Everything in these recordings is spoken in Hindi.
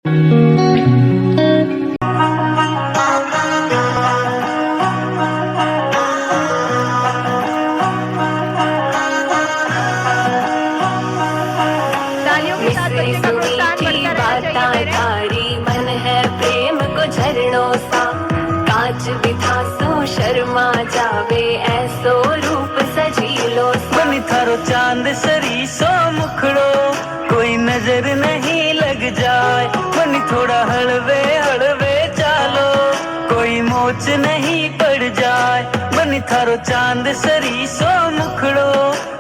तालियों के साथ बच्चे का प्रोत्साहन बढ़ता रहना चाहिए मेरे। तारी मन है प्रेम को झरणों सा, कांच बिथा सो शर्मा जावे ऐसो रूप सजीलो सा। बनी थारो चांद सरी सो मुखड़ो, कोई नजर नहीं लग जाए। बनी थोड़ा हलवे हलवे चालो, कोई मोच नहीं पड़ जाए। बनी थारो चांद सरी सो मुखड़ो,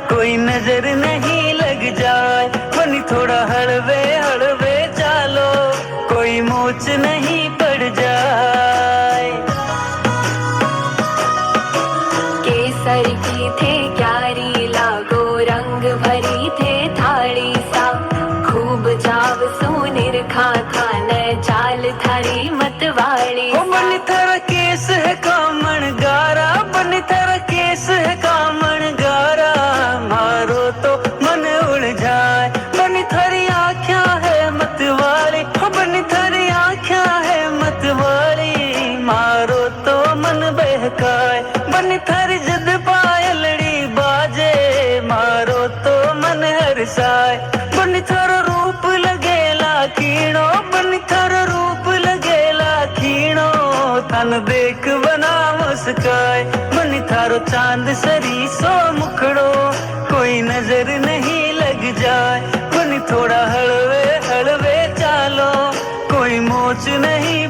कोई नजर नहीं लग जाए। बनी थोड़ा हलवे हलवे चालो, कोई मोच नहीं पड़ जाए। केसर की थे क्यारी लागो, रंग भरी थे थाली सा। खूब जाव सुनिर खा खाने चाल थारी मतवाली सा। बनी थारा केस है कामण गारा, बनी थारा केस है कामण गारा। मारो तो मन उड़ जाए। बनी थारी आँखियाँ है मतवाली, बनी थारी आँखियाँ है मतवाली। मारो तो मन बहकाए। बनी थारी जिद पायलड़ी बाजे, मारो तो मन हरसाए। बनी थारो रूप लगेला खीणो, बनी थारो रूप लगेला खीणो। तन देख बना मुस्काए। बनी थारो चांद सरी सो मुखड़ो, कोई नजर नहीं लग जाए। बनी थोड़ा हलवे हलवे चालो, कोई मोच नहीं